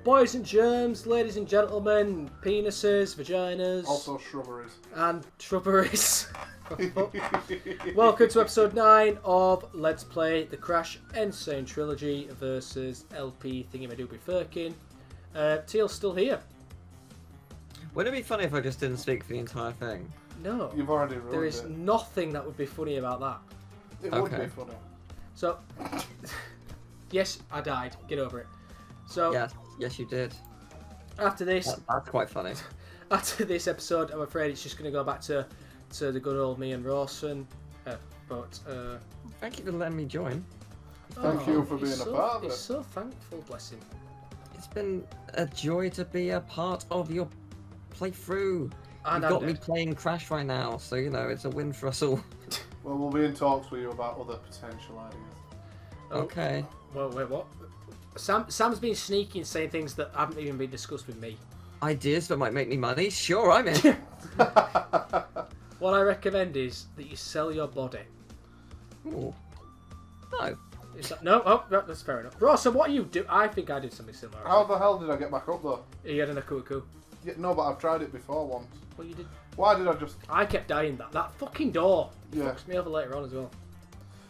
Boys and germs, ladies and gentlemen, penises, vaginas... Also shrubberies. And shrubberies. Welcome to episode 9 of Let's Play the Crash and Sane Trilogy versus LP Thingy-Madoobie Firkin. Teal's still here. Wouldn't it be funny if I just didn't speak for the entire thing? No. You've already ruined it. There is nothing that would be funny about that. It would be funny. So, yes, I died. Get over it. So, yes, you did. After this, that's quite funny. After this episode, I'm afraid it's just going to go back to the good old me and Rawson. Thank you for letting me join. Thank you for being a part of it. He's so thankful, bless him. It's been a joy to be a part of your playthrough. And You've got me playing Crash right now, so you know it's a win for us all. Well, we'll be in talks with you about other potential ideas. Okay. Well, wait, what? Sam's been sneaky and saying things that haven't even been discussed with me. Ideas that might make me money? Sure, I'm in. What I recommend is that you sell your body. Ooh. No. Is that, no? Oh, that's fair enough. Rawson, what do you do? I think I did something similar. How the hell did I get back up though? You had an akuku. Yeah, no, but I've tried it before once. Well, you did. Why did I just... I kept dying. That fucking door fucks me over later on as well.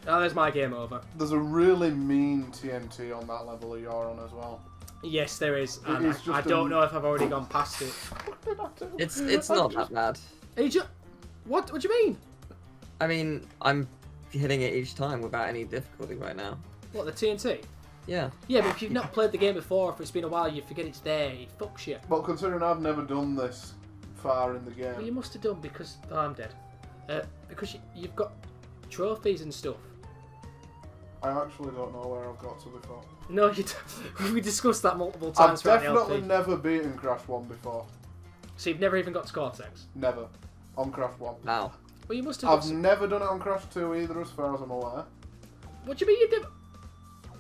Oh, there's my game over. There's a really mean TNT on that level you're on as well. Yes, there is. And I don't know if I've already gone past it. It's not that bad. What do you mean? I mean, I'm hitting it each time without any difficulty right now. What, the TNT? Yeah. Yeah, but if you've not played the game before, if it's been a while, you forget it's there. It fucks you. But considering I've never done this far in the game... Well, you must have done because... Oh, I'm dead. Because you've got trophies and stuff. I actually don't know where I've got to before. No, you don't. We discussed that multiple times. I've definitely never beaten Crash 1 before. So you've never even got to Cortex? Never. On Crash 1. Wow. Well, you must have... I've never done it on Crash 2 either, as far as I'm aware. What do you mean you've never...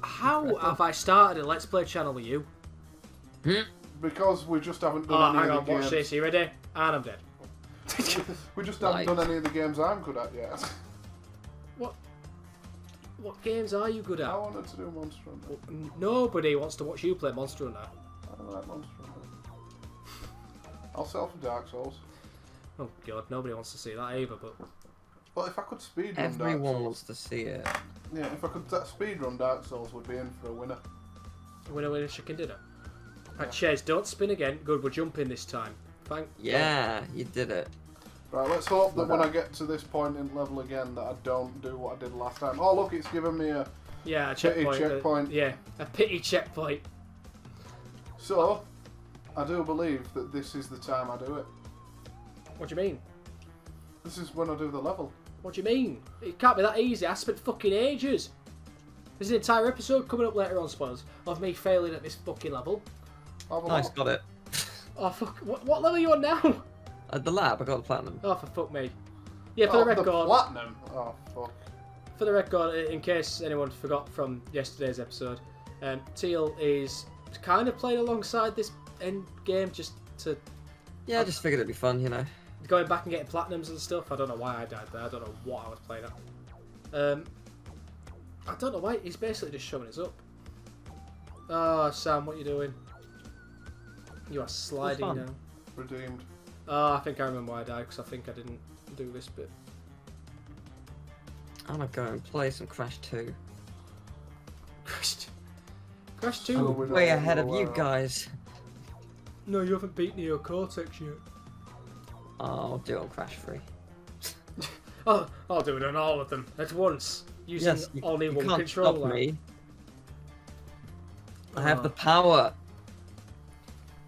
How have I started a Let's Play channel with you? Because we just haven't done any of the games. Watch this. Are you ready? And I'm dead. We just haven't done any of the games I'm good at yet. What games are you good at? I wanted to do Monster Hunter. Well, nobody wants to watch you play Monster Hunter. I like Monster Hunter. I'll sell for Dark Souls. Oh god, nobody wants to see that either, but... But if I could speedrun Dark Souls... Everyone wants to see it. Yeah, if I could speedrun Dark Souls, we'd be in for a winner. Winner, chicken dinner. Right, Chase, don't spin again. Good, we're jumping this time. Thank Yeah, you did it. Right, let's hope that when I get to this point in level again that I don't do what I did last time. Oh look, it's given me a a checkpoint. A pity checkpoint. So, I do believe that this is the time I do it. What do you mean? This is when I do the level. What do you mean? It can't be that easy. I spent fucking ages. There's an entire episode coming up later on, spoilers, of me failing at this fucking level. Nice, got it. Oh fuck! What level are you on now? At the lab, I got the platinum. Oh, for fuck me. Yeah, for the record. The platinum? Oh, fuck. For the record, in case anyone forgot from yesterday's episode, Teal is kind of playing alongside this end game just to... Yeah, I just figured it'd be fun, you know. Going back and getting platinums and stuff. I don't know why I died there. I don't know what I was playing at. I don't know why. He's basically just showing us up. Oh, Sam, what are you doing? You are sliding now. Redeemed. Oh, I think I remember why I died, because I think I didn't do this bit. I'm gonna go and play some Crash 2. Crash 2? I'm way ahead of you guys. No, you haven't beaten Neo Cortex yet. I'll do it on Crash 3. Oh, I'll do it on all of them at once, using only one controller. Stop me. I have the power.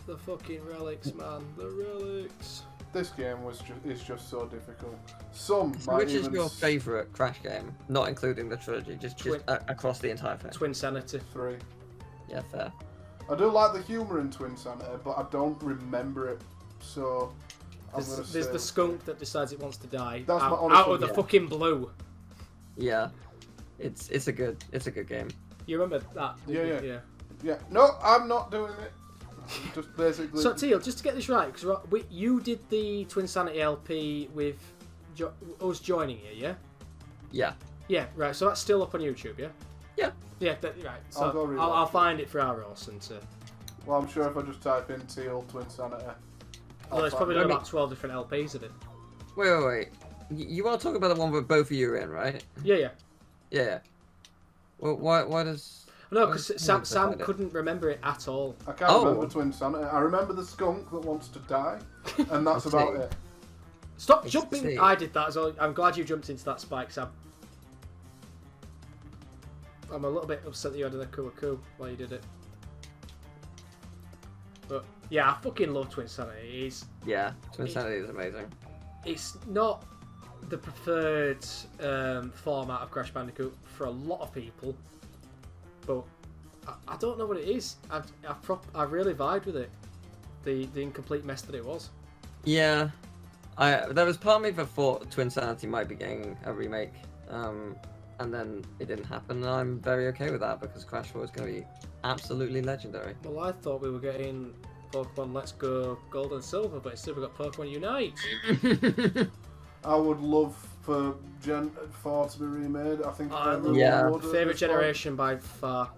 The fucking relics, man. The relics. This game is just so difficult. Which is your favourite Crash game? Not including the trilogy, just across the entire thing. Twin Sanity. 3. Yeah, fair. I do like the humour in Twin Sanity, but I don't remember it, so there's the skunk that decides it wants to die. That's out of the fucking blue. Yeah, it's a good game. You remember that? Yeah. No, I'm not doing it. Just basically. So Teal, just to get this right, because you did the Twin Sanity LP with us joining you, yeah? Yeah. Yeah, right. So that's still up on YouTube, yeah? Yeah. Yeah, right. So I'll find it for our Rawson to Well, I'm sure if I just type in Teal Twin Sanity. Well, it's probably got about 12 different LPs of it. Wait. You are talking about the one where both of you are in, right? Yeah. Yeah. Well, why does... No, because Sam couldn't remember it at all. I can't remember Twin Sanity. I remember the skunk that wants to die, and that's about it. Stop jumping! I did that as well. I'm glad you jumped into that spike, Sam. I'm a little bit upset that you had a coup while you did it. But yeah, I fucking love Twin Sanity. Twin Sanity is amazing. It's not the preferred format of Crash Bandicoot for a lot of people, but I don't know what it is. I really vibed with it. The incomplete mess that it was. Yeah, there was part of me that thought Twin Sanity might be getting a remake, and then it didn't happen. And I'm very okay with that because Crash 4 is going to be absolutely legendary. Well, I thought we were getting Pokemon Let's Go Gold and Silver, but instead we got Pokemon Unite. I would love for Gen 4 to be remade. I think yeah. would. Favourite generation by far.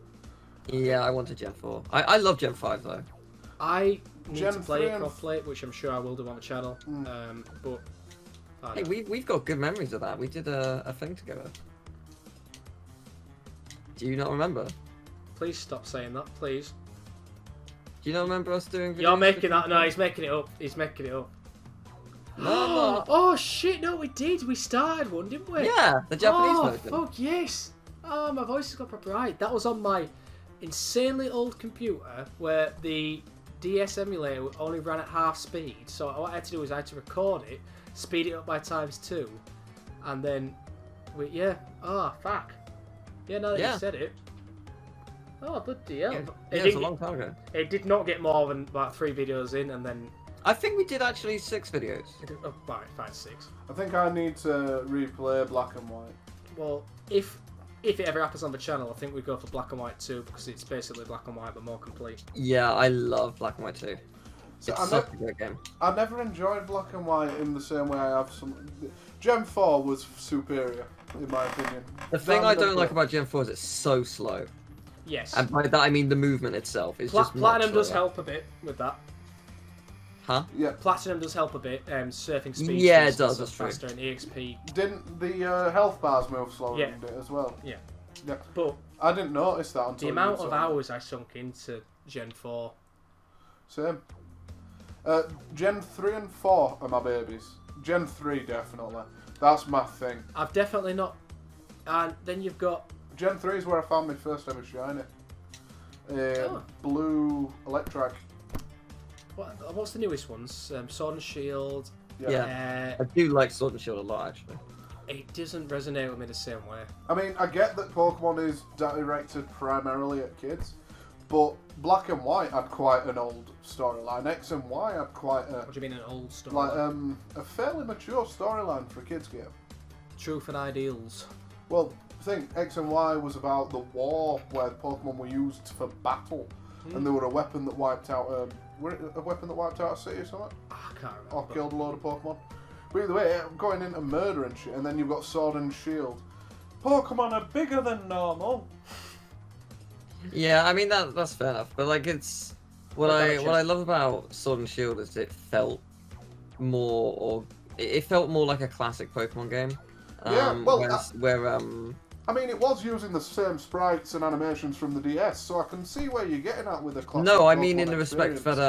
Yeah, I wanted Gen 4. I love Gen 5 though. I need to play it properly, which I'm sure I will do on the channel. But hey, we've got good memories of that. We did a thing together. Do you not remember? Please stop saying that, please. Do you not remember us doing videos? You're making that. No, he's making it up. He's making it up. No. Oh shit! No, we did. We started one, didn't we? Yeah, the Japanese version. Oh fuck yes! Oh, my voice has got proper right. That was on my insanely old computer where the DS emulator only ran at half speed. So what I had to do was I had to record it, speed it up by ×2, and then Oh fuck. Yeah, now that you said it. Oh, bloody hell. It was a long time ago. It did not get more than about 3 videos in, and then... I think we did actually 6 videos. Oh, right, 5, 6. I think I need to replay Black and White. Well, if it ever happens on the channel, I think we go for Black and White 2, because it's basically Black and White, but more complete. Yeah, I love Black and White 2. So It's such a great game. I never enjoyed Black and White in the same way I have some... Gen 4 was superior, in my opinion. The thing I don't like about Gen 4 is it's so slow. Yes. And by that I mean the movement itself. It's just Platinum does help a bit with that. Huh? Yeah. Platinum does help a bit. Surfing speed. Yeah, it does. That's true. Faster and EXP. Didn't the health bars move slower in it as well? Yeah. Yeah. But I didn't notice that until the amount of hours I sunk into Gen 4. Same. Gen 3 and 4 are my babies. Gen 3 definitely. That's my thing. I've definitely not. And then you've got... Gen 3 is where I found my first ever shiny. Blue Electric. What's the newest ones? Sword and Shield. Yeah. I do like Sword and Shield a lot, actually. It doesn't resonate with me the same way. I mean, I get that Pokemon is directed primarily at kids, but Black and White had quite an old storyline. X and Y had quite a... What do you mean an old storyline? Like, a fairly mature storyline for a kids game. Truth and Ideals. Well, I think X and Y was about the war where the Pokemon were used for battle, and they were a weapon that wiped out a weapon that wiped out a city or something? I can't remember. Or killed a load of Pokemon. But either way, going into murder and shit, and then you've got Sword and Shield. Pokemon are bigger than normal. Yeah, I mean that's fair enough, but like it's what I love about Sword and Shield is it felt more like a classic Pokemon game. Yeah, well, I mean, it was using the same sprites and animations from the DS, so I can see where you're getting at with a classic. No, I mean Pokemon in the respect that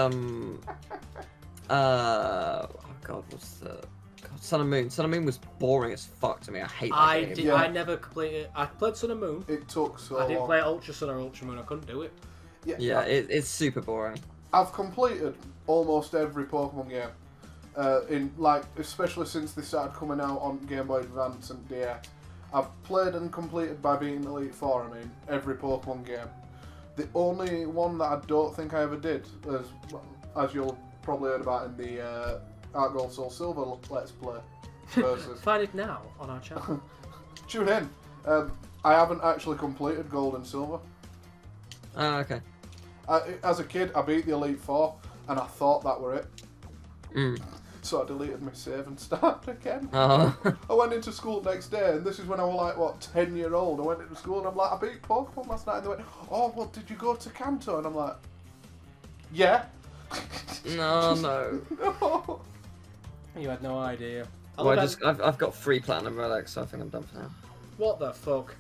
oh god, what's the Sun and Moon? Sun and Moon was boring as fuck to me. I hate that game. I never completed. I played Sun and Moon. It took so I didn't long. play Ultra Sun or Ultra Moon. I couldn't do it. Yeah, it's super boring. I've completed almost every Pokemon game. Especially since they started coming out on Game Boy Advance and DS. I've played and completed by beating Elite Four. I mean, every Pokemon game. The only one that I don't think I ever did, as you'll probably heard about in the Heart Gold Soul Silver Let's Play versus. Find it now on our channel. Tune in. I haven't actually completed Gold and Silver. Oh, okay. As a kid, I beat the Elite Four, and I thought that were it. Mm. So I deleted my save and started again. Oh. I went into school the next day, and this is when I was like, 10 years old. I went into school, and I'm like, I beat Pokemon last night. And they went, oh, well, did you go to Kanto? And I'm like, Yeah. No, no. No. You had no idea. I Well, love how- I've got 3 platinum relics, so I think I'm done for now. What the fuck?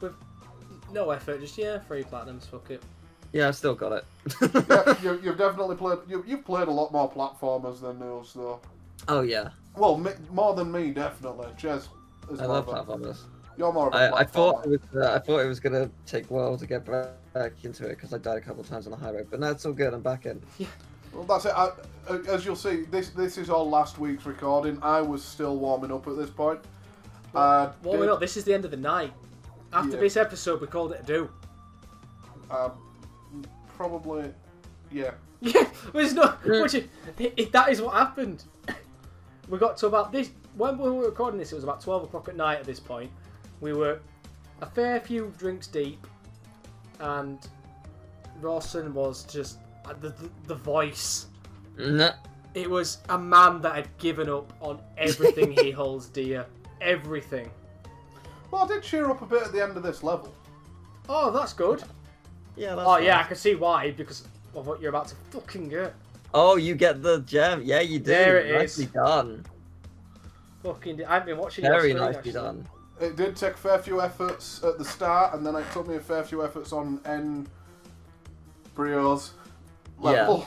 With no effort, just 3 platinums, fuck it. Yeah, I've still got it. Yeah, you've definitely played. You've played a lot more platformers than us, though. Oh yeah, Well, more than me, definitely. Ches is I more love of a- platformers. You're more of a I thought platformer. I thought it was gonna take a while to get back into it because I died a couple of times on the highway, but no, it's all good. I'm back in. Well, that's it. As you'll see, this is all last week's recording. I was still warming up at this point. Warming up, this is the end of the night. After Yeah. this episode, we called it a do. Probably, yeah. Yeah, there's no. That is what happened. We got to about this. When we were recording this, it was about 12 o'clock at night at this point. We were a fair few drinks deep, and Rawson was just the voice. No. It was a man that had given up on everything he holds dear. Everything. Well, I did cheer up a bit at the end of this level. Oh, that's good. Yeah. That's Oh, yeah, I nice. can see why, because of what you're about to fucking get. Oh, you get the gem. Yeah, you do. There it Nicely is. done. Fucking, I haven't been watching Very your screen, nicely actually. done. It did take a fair few efforts at the start, and then it took me a fair few efforts on Brio's level.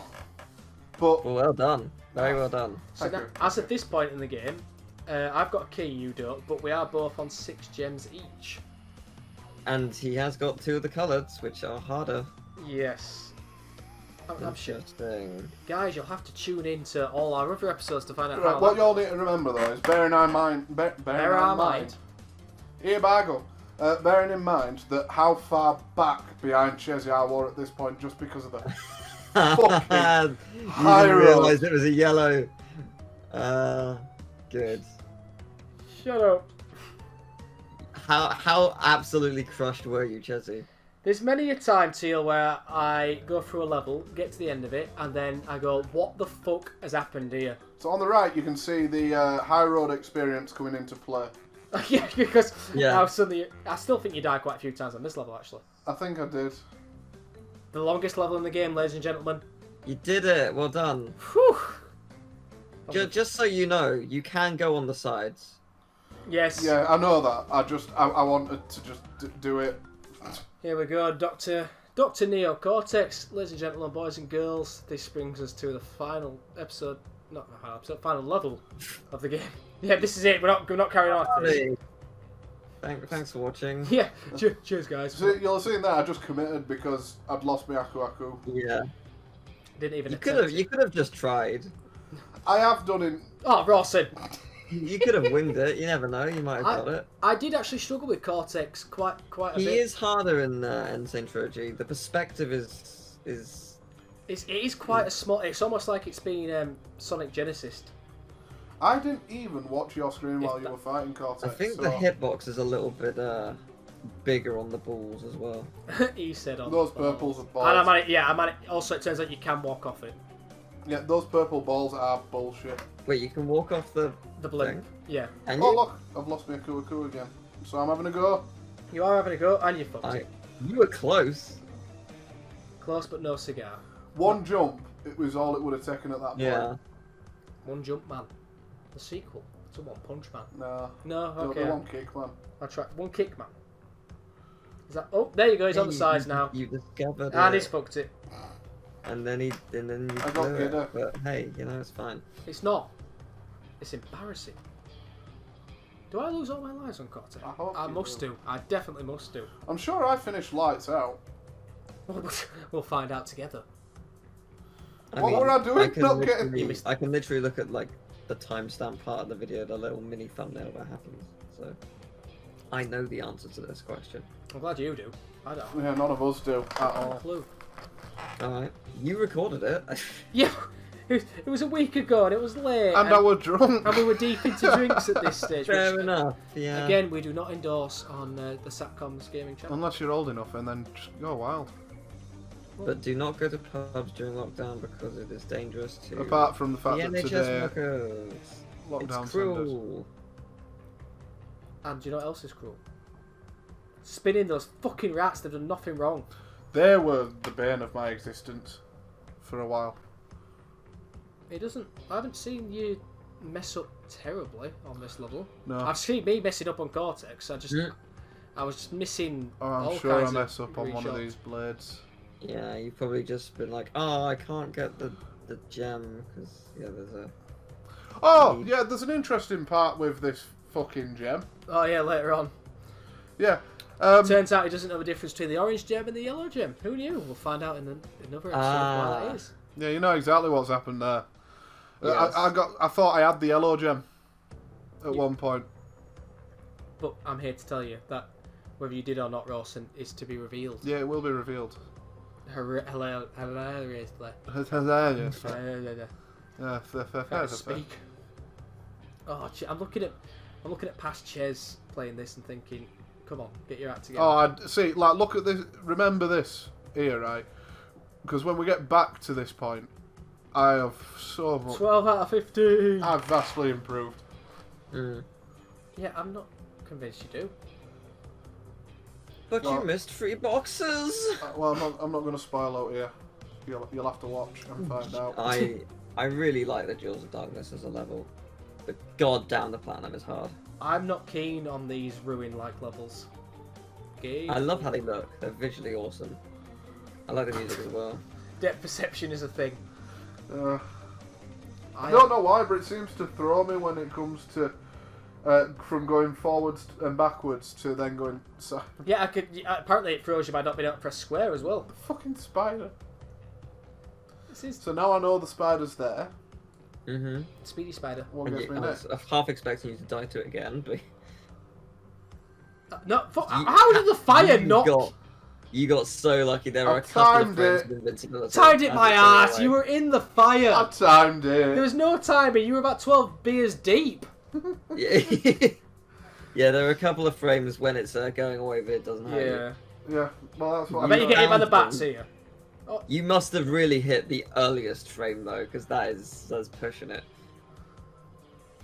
But Well done. Very well done. So Thank now, you. as of this point in the game, I've got a key, you don't, but we are both on 6 gems each. And he has got 2 of the colours, which are harder. Yes. I'm sure. Interesting. Guys, you'll have to tune in to all our other episodes to find out right, how what y'all need to remember though is bearing in mind. Here, Bargo. Bearing in mind that how far back behind Chesy I were at this point, just because of the You high didn't road. realise it was a yellow. Good. Shut up. How absolutely crushed were you, Chesy? There's many a time, Teal, where I go through a level, get to the end of it, and then I go, what the fuck has happened here? So on the right, you can see the high road experience coming into play. Yeah, because Yeah. I still think you died quite a few times on this level, actually. I think I did. The longest level in the game, ladies and gentlemen. You did it. Well done. Whew. Just so you know, you can go on the sides. Yes. Yeah, I know that. I wanted to just do it. Here we go, Dr. Neo Cortex. Ladies and gentlemen, boys and girls, this brings us to the final episode, not the final episode, final level of the game. Yeah, this is it. We're not carrying on after this. Thanks for watching. Yeah, cheers, guys. So you'll have seen that I just committed because I'd lost my Aku Aku. Yeah. Didn't even You attempt could have just tried. I have done it. Oh, Rawson. You could have winged it. You never know. You might have got it. I did actually struggle with Cortex quite a bit. He is harder in Sane Trilogy. The perspective is. It is quite a small. It's almost like it's been Sonic Genesis. I didn't even watch your screen while you were fighting Cortex. I think so the hitbox is a little bit bigger on the balls as well. He said on those the ball. purples are And balls. I might. Also, it turns out you can walk off it. Yeah, those purple balls are bullshit. Wait, you can walk off the blimp. thing? Yeah. Can Oh you? look, I've lost my Aku Aku again. So I'm having a go. You are having a go, and you fucked it. You were close. Close but no cigar. One jump, it was all it would have taken at that point. Yeah. One Jump Man. The sequel to One Punch Man. No. No, The okay. one kick, man. I'll try. One Kick Man. Is that? Oh, there you go. He's on the sides now. You discovered And it. he's fucked it. And then you I got blew it. giddy. But hey, you know, it's fine. It's not. It's embarrassing. Do I lose all my lives on Cortex? I hope you must do. do. I definitely must do. I'm sure I finished lights out. We'll find out together. What were I doing? Not getting- I can literally look at like the timestamp part of the video, the little mini thumbnail that happens. So I know the answer to this question. I'm glad you do. I don't. Yeah, none of us do at I have a all. clue. Alright. You recorded it. Yeah, it was a week ago and it was late. And I was drunk. and we were deep into drinks at this stage. Fair which, enough. Yeah. Again, we do not endorse on the Satcoms gaming channel. Unless you're old enough and then just go wild. But do not go to pubs during lockdown because it is dangerous to Apart from the fact the that NHS today workers. lockdown It's sent us. cruel. And do you know what else is cruel? Spinning those fucking rats. They've done nothing wrong. They were the bane of my existence for a while. It doesn't. I haven't seen you mess up terribly on this level. No. I've seen me messing up on Cortex. I was just missing. I'm sure I mess up on one of these blades. Yeah, you've probably just been like, oh, I can't get the gem because there's a. Oh yeah, there's an interesting part with this fucking gem. Oh yeah, later on. Yeah. Turns out he doesn't know the difference between the orange gem and the yellow gem. Who knew? We'll find out in another episode why that is. Yeah, you know exactly what's happened there. Yes. I thought I had the yellow gem at one point. But I'm here to tell you that whether you did or not, Rawson, is to be revealed. Yeah, it will be revealed. Hilariously. Hilarious. Yeah, Fair. speak. Oh, I'm looking at past Ches playing this and thinking, come on, get your act together. Oh, I see. Like, look at this. Remember this here, right? Because when we get back to this point, I have so much. 12 out of 15. I've vastly improved. Yeah, I'm not convinced you do. But you missed 3 boxes. Well, I'm not going to spoil out here. You'll have to watch and find out. I really like the Jewels of Darkness as a level, but god damn, the platinum is hard. I'm not keen on these ruin-like levels. Okay. I love how they look. They're visually awesome. I like the music as well. Depth perception is a thing. I don't know why, but it seems to throw me when it comes to from going forwards and backwards to then going. Yeah, apparently it throws you by not being able to press square as well. The fucking spider. This is So now I know the spider's there. Speedy Spider. What gets me I next? was half expecting you to die to it again, but No, how did the fire not? You got so lucky. There I are a couple of timed frames it. of invincibility. Timed it, my ass! Away. You were in the fire. I timed it. There was no timing. You were about 12 beers deep. Yeah. Yeah, there are a couple of frames when it's going away, but it doesn't happen. Yeah, well that's what I bet you get hit by the found bats them. here. You must have really hit the earliest frame though, because that's pushing it.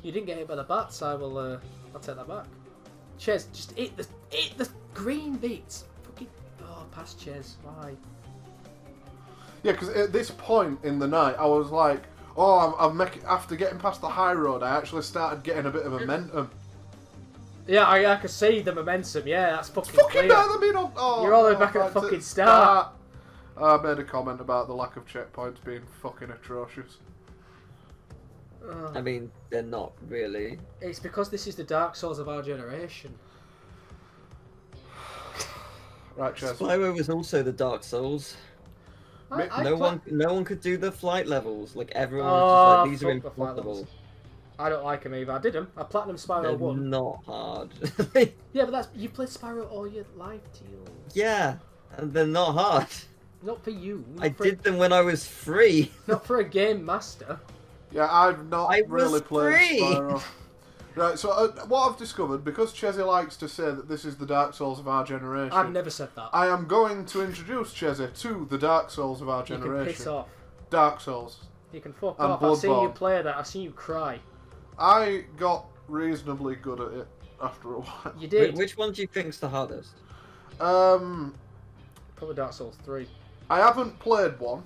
You didn't get hit by the bats. I'll take that back. Ches, just eat the green bits. Fucking past Ches. Why? Yeah, because at this point in the night, I was like, after getting past the high road, I actually started getting a bit of momentum. Yeah, I could see the momentum. Yeah, that's fucking clear. better than being on. You're all the way back at the fucking start. I made a comment about the lack of checkpoints being fucking atrocious. I mean, they're not really. It's because this is the Dark Souls of our generation. Right, Ches. Spyro was also the Dark Souls. No one could do the flight levels. Like everyone was just like, these are fuck the flight levels. impossible. I don't like them either. I did them. I platinum Spyro They're 1. not hard. Yeah, but you played Spyro all your life, Teal. Yeah, and they're not hard. Not for you. I did them when I was free. Not for a game master. Yeah, I've not really played free. Spyro. Right, so what I've discovered, because Chezzy likes to say that this is the Dark Souls of our generation, I've never said that. I am going to introduce Chezzy to the Dark Souls of our You generation. can piss off. Dark Souls. You can fuck And off. I've seen you Bloodborne. play that. I've seen you cry. I got reasonably good at it after a while. You did. Which one do you think's the hardest? Probably Dark Souls 3. I haven't played 1,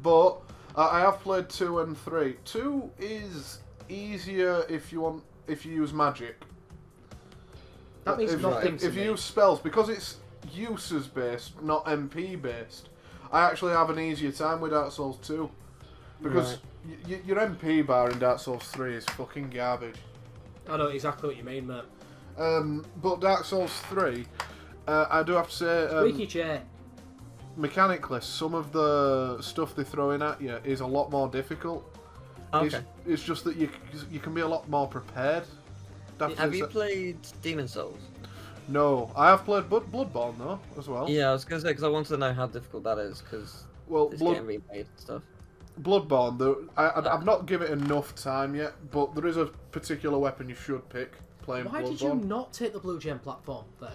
but I have played 2 and 3. 2 is easier if you use magic. That means nothing to If me. you use spells, because it's uses based, not MP based, I actually have an easier time with Dark Souls 2. Because your MP bar in Dark Souls 3 is fucking garbage. I know exactly what you mean, mate. But Dark Souls 3, I do have to say, Squeaky chair. mechanically, some of the stuff they throw in at you is a lot more difficult. Okay. It's just that you can be a lot more prepared. Have you played Demon Souls? No, I have played Bloodborne though as well. Yeah, I was gonna say because I wanted to know how difficult that is because it's getting remade and stuff. Bloodborne, I've not given it enough time yet, but there is a particular weapon you should pick playing Why Bloodborne. did you not take the blue gem platform there?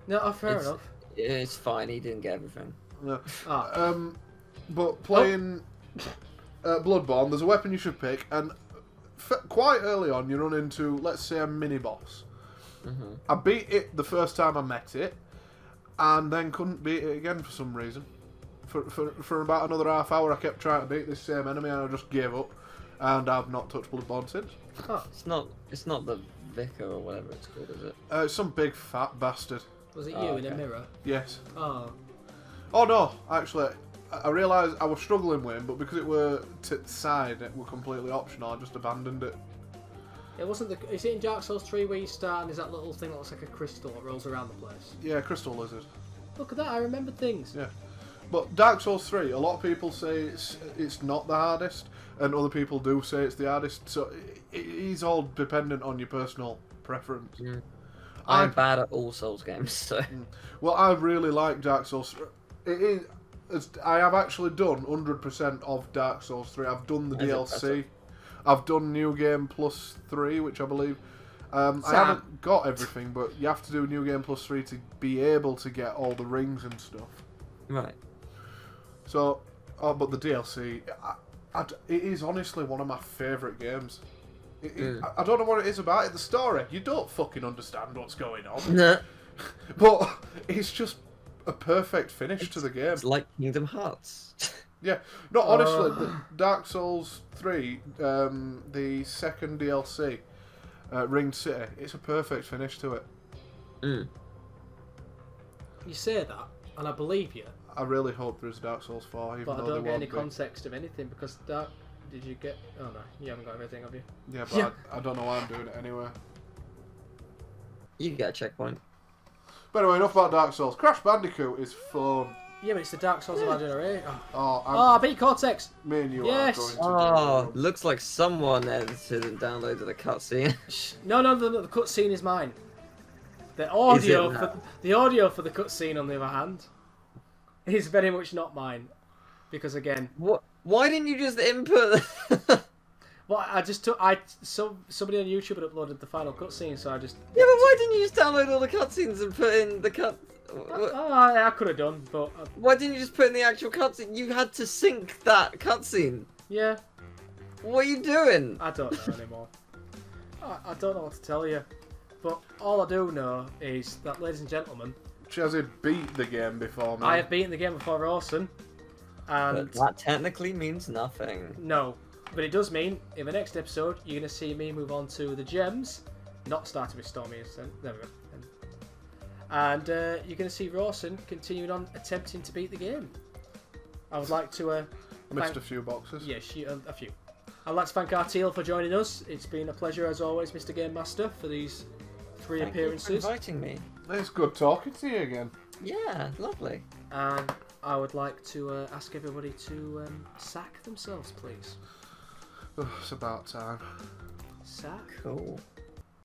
No, fair enough. It's fine. He didn't get everything. Yeah. But playing Bloodborne, there's a weapon you should pick, and quite early on you run into, let's say, a mini boss. I beat it the first time I met it, and then couldn't beat it again for some reason. For about another half hour, I kept trying to beat this same enemy, and I just gave up. And I've not touched Bloodborne since. Oh, It's not the Vicar or whatever it's called, is it? It's some big fat bastard. was it you Oh, in a okay. mirror? Yes. Oh. Oh no, actually, I realised I was struggling with him, but because it were to the side, it were completely optional. I just abandoned it. It wasn't the. Is it in Dark Souls 3 where you start and there's that little thing that looks like a crystal that rolls around the place? Yeah, Crystal Lizard. Look at that, I remember things. Yeah. But Dark Souls 3, a lot of people say it's not the hardest, and other people do say it's the hardest. So it is all dependent on your personal preference. Mm. I'm bad at all Souls games, so. Well, I really like Dark Souls. It is. I have actually done 100% of Dark Souls 3. I've done the Is it DLC. better? I've done New Game Plus 3, which I believe. I haven't got everything, but you have to do New Game Plus 3 to be able to get all the rings and stuff. Right. So, but the DLC, it is honestly one of my favourite games. I don't know what it is about it. The story, you don't fucking understand what's going on. Nah. But it's just a perfect finish to the game. It's like Kingdom Hearts. Yeah, no, honestly, the Dark Souls 3, the second DLC, Ringed City, it's a perfect finish to it. Mm. You say that, and I believe you, I really hope there's Dark Souls 4, even but I though don't there get any won't be. context of anything because Dark. Did you get? Oh no, you haven't got everything, have you? Yeah, but I don't know why I'm doing it anyway. You get a checkpoint. But anyway, enough about Dark Souls. Crash Bandicoot is fun. Yeah, but it's the Dark Souls of our generation. Oh, I beat Cortex. me and you Yes. are going to Oh, do looks like someone edited and downloaded a cutscene. No, the cutscene is mine. The audio, Is it the audio for the cutscene, on the other hand, is very much not mine, because again, What? Why didn't you just input? well, I just took somebody on YouTube had uploaded the final cutscene, so I just Yeah, but why didn't you just download all the cutscenes and put in the cut? I could have done, but Why didn't you just put in the actual cutscene? You had to sync that cutscene. yeah, What are you doing? I don't know anymore. I don't know what to tell you, but all I do know is that, ladies and gentlemen, Chazzy beat the game before me. I have beaten the game before Orson, and But that technically means nothing. no, but it does mean in the next episode you're going to see me move on to the gems, not starting with Stormy Instant. There we go. And you're going to see Rawson continuing on attempting to beat the game. I would like to Missed a few boxes. yeah, a few. I'd like to thank Arteal for joining us. It's been a pleasure as always, Mr. Game Master, for these 3 Thank you for appearances. inviting me. It's good talking to you again. Yeah, lovely. And I would like to ask everybody to sack themselves, please. Oh, it's about time. Sack. Cool.